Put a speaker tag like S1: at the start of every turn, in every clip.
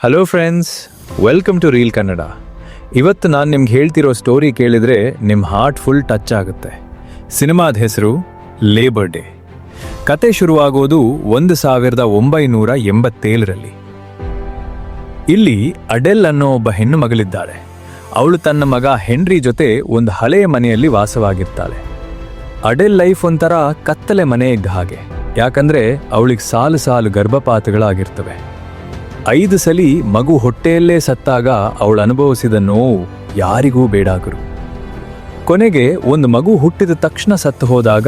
S1: Hello friends, welcome to reel Kannada. ಇವತ್ತು ನಾನು ನಿಮ್ಗೆ ಹೇಳ್ತಿರೋ ಸ್ಟೋರಿ ಕೇಳಿದರೆ ನಿಮ್ಮ ಹಾರ್ಟ್ ಫುಲ್ ಟಚ್ ಆಗುತ್ತೆ. ಸಿನಿಮಾದ ಹೆಸರು ಲೇಬರ್ ಡೇ. ಕತೆ ಶುರುವಾಗೋದು 1987ರಲ್ಲಿ. ಇಲ್ಲಿ ಅಡೆಲ್ ಅನ್ನೋ ಒಬ್ಬ ಹೆಣ್ಣು ಮಗಳಿದ್ದಾಳೆ. ಅವಳು ತನ್ನ ಮಗ ಹೆನ್ರಿ ಜೊತೆ ಒಂದು ಹಳೆಯ ಮನೆಯಲ್ಲಿ ವಾಸವಾಗಿರ್ತಾಳೆ. ಅಡೆಲ್ ಲೈಫ್ ಒಂಥರ ಕತ್ತಲೆ ಮನೆ ಇದ್ದ ಹಾಗೆ, ಯಾಕಂದ್ರೆ ಅವಳಿಗೆ ಸಾಲು ಸಾಲು ಗರ್ಭಪಾತಗಳಾಗಿರ್ತವೆ. 5 ಸಲ ಮಗು ಹೊಟ್ಟೆಯಲ್ಲೇ ಸತ್ತಾಗ ಅವಳು ಅನುಭವಿಸಿದ ನೋವು ಯಾರಿಗೂ ಬೇಡಾಗರು. ಕೊನೆಗೆ ಒಂದು ಮಗು ಹುಟ್ಟಿದ ತಕ್ಷಣ ಸತ್ತು ಹೋದಾಗ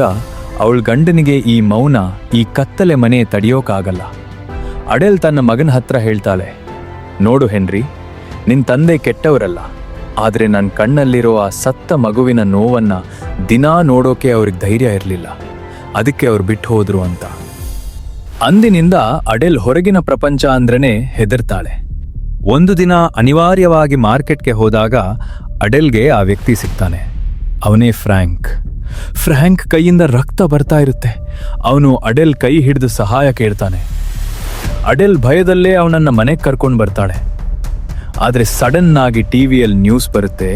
S1: ಅವಳ ಗಂಡನಿಗೆ ಈ ಮೌನ, ಈ ಕತ್ತಲೆ ಮನೆ ತಡೆಯೋಕ್ಕಾಗಲ್ಲ. ಅಡೆಲ್ ತನ್ನ ಮಗನ ಹತ್ರ ಹೇಳ್ತಾಳೆ, ನೋಡು ಹೆನ್ರಿ, ನಿನ್ ತಂದೆ ಕೆಟ್ಟವರಲ್ಲ, ಆದರೆ ನನ್ನ ಕಣ್ಣಲ್ಲಿರೋ ಆ ಸತ್ತ ಮಗುವಿನ ನೋವನ್ನ ದಿನಾ ನೋಡೋಕೆ ಅವ್ರಿಗೆ ಧೈರ್ಯ ಇರಲಿಲ್ಲ, ಅದಕ್ಕೆ ಅವ್ರು ಬಿಟ್ಟು ಹೋದ್ರು ಅಂತ. ಅಂದಿನಿಂದ ಅಡೆಲ್ ಹೊರಗಿನ ಪ್ರಪಂಚ ಅಂದ್ರೇನೆ ಹೆದರ್ತಾಳೆ. ಒಂದು ದಿನ ಅನಿವಾರ್ಯವಾಗಿ ಮಾರ್ಕೆಟ್ಗೆ ಹೋದಾಗ ಅಡೆಲ್ಗೆ ಆ ವ್ಯಕ್ತಿ ಸಿಗ್ತಾನೆ. ಅವನೇ ಫ್ರ್ಯಾಂಕ್. ಫ್ರ್ಯಾಂಕ್ ಕೈಯಿಂದ ರಕ್ತ ಬರ್ತಾ ಇರುತ್ತೆ. ಅವನು ಅಡೆಲ್ ಕೈ ಹಿಡಿದು ಸಹಾಯ ಕೇಳ್ತಾನೆ. ಅಡೆಲ್ ಭಯದಲ್ಲೇ ಅವನನ್ನ ಮನೆಗೆ ಕರ್ಕೊಂಡು ಬರ್ತಾಳೆ. ಆದರೆ ಸಡನ್ ಆಗಿ ಟಿವಿಯಲ್ಲಿ ನ್ಯೂಸ್ ಬರುತ್ತೆ,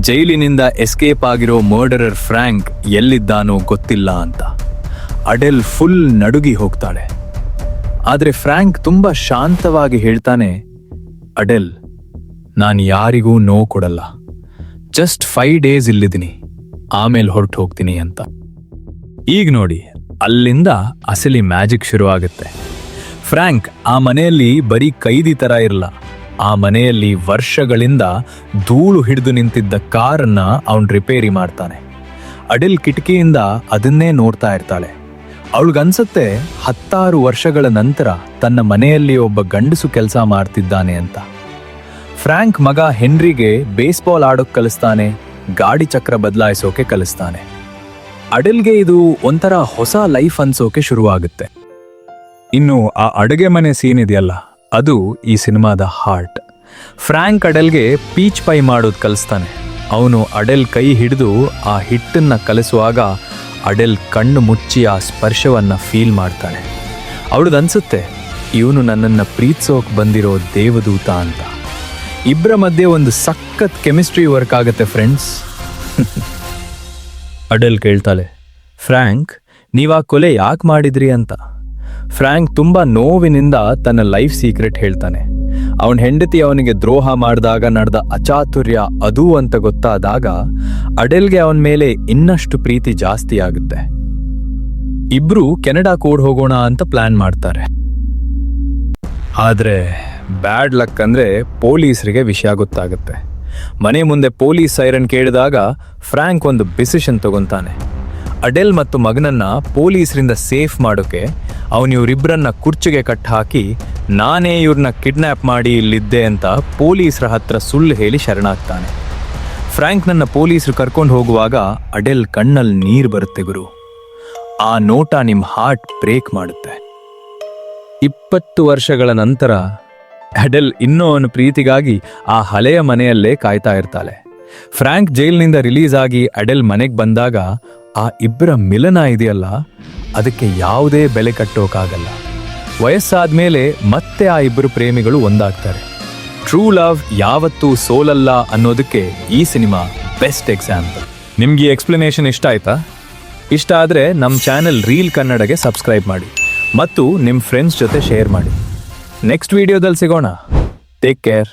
S1: ಜೈಲಿನಿಂದ ಎಸ್ಕೇಪ್ ಆಗಿರೋ ಮರ್ಡರರ್ ಫ್ರ್ಯಾಂಕ್ ಎಲ್ಲಿದ್ದಾನೋ ಗೊತ್ತಿಲ್ಲ ಅಂತ. ಅಡೆಲ್ ಫುಲ್ ನಡುಗಿ ಹೋಗ್ತಾಳೆ. ಆದರೆ ಫ್ರ್ಯಾಂಕ್ ತುಂಬಾ ಶಾಂತವಾಗಿ ಹೇಳ್ತಾನೆ, ಅಡೆಲ್, ನಾನು ಯಾರಿಗೂ ನೋವು ಕೊಡಲ್ಲ, ಜಸ್ಟ್ 5 ಡೇಸ್ ಇಲ್ಲಿದ್ದೀನಿ, ಆಮೇಲೆ ಹೊರಟು ಹೋಗ್ತೀನಿ ಅಂತ. ಈಗ ನೋಡಿ, ಅಲ್ಲಿಂದ ಅಸಲಿ ಮ್ಯಾಜಿಕ್ ಶುರು ಆಗುತ್ತೆ. ಫ್ರ್ಯಾಂಕ್ ಆ ಮನೆಯಲ್ಲಿ ಬರೀ ಕೈದಿ ತರ ಇರಲ್ಲ, ಆ ಮನೆಯಲ್ಲಿ ವರ್ಷಗಳಿಂದ ಧೂಳು ಹಿಡಿದು ನಿಂತಿದ್ದ ಕಾರನ್ನ ಅವನ್ ರಿಪೇರಿ ಮಾಡ್ತಾನೆ. ಅಡೆಲ್ ಕಿಟಕಿಯಿಂದ ಅದನ್ನೇ ನೋಡ್ತಾ ಇರ್ತಾಳೆ. ಅವಳಿಗನ್ಸತ್ತೆ 16 ವರ್ಷಗಳ ನಂತರ ತನ್ನ ಮನೆಯಲ್ಲಿ ಒಬ್ಬ ಗಂಡಸು ಕೆಲಸ ಮಾಡ್ತಿದ್ದಾನೆ ಅಂತ. ಫ್ರ್ಯಾಂಕ್ ಮಗ ಹೆನ್ರಿಗೆ ಬೇಸ್ಬಾಲ್ ಆಡೋಕ್ ಕಲಿಸ್ತಾನೆ, ಗಾಡಿ ಚಕ್ರ ಬದಲಾಯಿಸೋಕೆ ಕಲಿಸ್ತಾನೆ. ಅಡೆಲ್ಗೆ ಇದು ಒಂಥರ ಹೊಸ ಲೈಫ್ ಅನ್ಸೋಕೆ ಶುರುವಾಗುತ್ತೆ. ಇನ್ನು ಆ ಅಡುಗೆ ಮನೆ ಸೀನ್ ಇದೆಯಲ್ಲ, ಅದು ಈ ಸಿನಿಮಾದ ಹಾರ್ಟ್. ಫ್ರ್ಯಾಂಕ್ ಅಡೆಲ್ಗೆ ಪೀಚ್ ಪೈ ಮಾಡೋದು ಕಲಿಸ್ತಾನೆ. ಅವನು ಅಡೆಲ್ ಕೈ ಹಿಡಿದು ಆ ಹಿಟ್ಟನ್ನ ಕಲಿಸುವಾಗ ಅಡೆಲ್ ಕಣ್ಣು ಮುಚ್ಚಿ ಆ ಸ್ಪರ್ಶವನ್ನ ಫೀಲ್ ಮಾಡ್ತಾಳೆ. ಅವಳದನ್ಸುತ್ತೆ, ಇವನು ನನ್ನನ್ನು ಪ್ರೀತಿಸೋಕೆ ಬಂದಿರೋ ದೇವದೂತ ಅಂತ. ಇಬ್ಬರ ಮಧ್ಯೆ ಒಂದು ಸಖತ್ ಕೆಮಿಸ್ಟ್ರಿ ವರ್ಕ್ ಆಗುತ್ತೆ ಫ್ರೆಂಡ್ಸ್. ಅಡೆಲ್ ಕೇಳ್ತಾಳೆ, ಫ್ರ್ಯಾಂಕ್, ನೀವಾ ಕೊಲೆ ಯಾಕೆ ಮಾಡಿದ್ರಿ ಅಂತ. ಫ್ರ್ಯಾಂಕ್ ತುಂಬಾ ನೋವಿನಿಂದ ತನ್ನ ಲೈಫ್ ಸೀಕ್ರೆಟ್ ಹೇಳ್ತಾನೆ. ಅವನ ಹೆಂಡತಿ ಅವನಿಗೆ ದ್ರೋಹ ಮಾಡಿದಾಗ ನಡೆದ ಅಚಾತುರ್ಯ ಅದು ಅಂತ ಗೊತ್ತಾದಾಗ ಅಡೆಲ್ಗೆ ಅವನ ಮೇಲೆ ಇನ್ನಷ್ಟು ಪ್ರೀತಿ ಜಾಸ್ತಿ ಆಗುತ್ತೆ. ಇಬ್ರು ಕೆನಡಾ ಕೋಡ್ ಹೋಗೋಣ ಅಂತ ಪ್ಲಾನ್ ಮಾಡ್ತಾರೆ. ಆದ್ರೆ ಬ್ಯಾಡ್ ಲಕ್ ಅಂದ್ರೆ ಪೊಲೀಸರಿಗೆ ವಿಷಯ ಗೊತ್ತಾಗುತ್ತೆ. ಮನೆ ಮುಂದೆ ಪೊಲೀಸ್ ಸೈರನ್ ಕೇಳಿದಾಗ ಫ್ರ್ಯಾಂಕ್ ಒಂದು ಡಿಸಿಷನ್ ತಗೊಂತಾನೆ. ಅಡೆಲ್ ಮತ್ತು ಮಗನನ್ನ ಪೊಲೀಸರಿಂದ ಸೇಫ್ ಮಾಡೋಕೆ ಅವನು ಇವರಿಬ್ಬರನ್ನ ಕುರ್ಚಿಗೆ ಕಟ್ ಹಾಕಿ, ನಾನೇ ಇವ್ರನ್ನ ಕಿಡ್ನ್ಯಾಪ್ ಮಾಡಿ ಇಲ್ಲಿದ್ದೆ ಅಂತ ಪೊಲೀಸರ ಹತ್ರ ಸುಳ್ಳು ಹೇಳಿ ಶರಣಾಗ್ತಾನೆ. ಫ್ರ್ಯಾಂಕ್ ನನ್ನ ಪೊಲೀಸರು ಕರ್ಕೊಂಡು ಹೋಗುವಾಗ ಅಡೆಲ್ ಕಣ್ಣಲ್ಲಿ ನೀರು ಬರುತ್ತೆ ಗುರು. ಆ ನೋಟ ನಿಮ್ಮ ಹಾರ್ಟ್ ಬ್ರೇಕ್ ಮಾಡುತ್ತೆ. 20 ವರ್ಷಗಳ ನಂತರ ಅಡೆಲ್ ಇನ್ನೂ ಅವನ ಪ್ರೀತಿಗಾಗಿ ಆ ಹಳೆಯ ಮನೆಯಲ್ಲೇ ಕಾಯ್ತಾ ಇರ್ತಾಳೆ. ಫ್ರ್ಯಾಂಕ್ ಜೈಲಿನಿಂದ ರಿಲೀಸ್ ಆಗಿ ಅಡೆಲ್ ಮನೆಗೆ ಬಂದಾಗ ಆ ಇಬ್ಬರ ಮಿಲನ ಇದೆಯಲ್ಲ, ಅದಕ್ಕೆ ಯಾವುದೇ ಬೆಲೆ ಕಟ್ಟೋಕ್ಕಾಗಲ್ಲ. ವಯಸ್ಸಾದ್ಮೇಲೆ ಮತ್ತೆ ಆ ಇಬ್ಬರು ಪ್ರೇಮಿಗಳು ಒಂದಾಗ್ತಾರೆ. ಟ್ರೂ ಲವ್ ಯಾವತ್ತೂ ಸೋಲಲ್ಲ ಅನ್ನೋದಕ್ಕೆ ಈ ಸಿನಿಮಾ ಬೆಸ್ಟ್ ಎಕ್ಸಾಂಪಲ್. ನಿಮ್ಗೆ ಈ ಎಕ್ಸ್ಪ್ಲನೇಷನ್ ಇಷ್ಟ ಆಯ್ತಾ? ಇಷ್ಟ ಆದರೆ ನಮ್ಮ ಚಾನೆಲ್ ರೀಲ್ ಕನ್ನಡಗೆ ಸಬ್ಸ್ಕ್ರೈಬ್ ಮಾಡಿ ಮತ್ತು ನಿಮ್ಮ ಫ್ರೆಂಡ್ಸ್ ಜೊತೆ ಶೇರ್ ಮಾಡಿ. ನೆಕ್ಸ್ಟ್ ವಿಡಿಯೋದಲ್ಲಿ ಸಿಗೋಣ. Take care.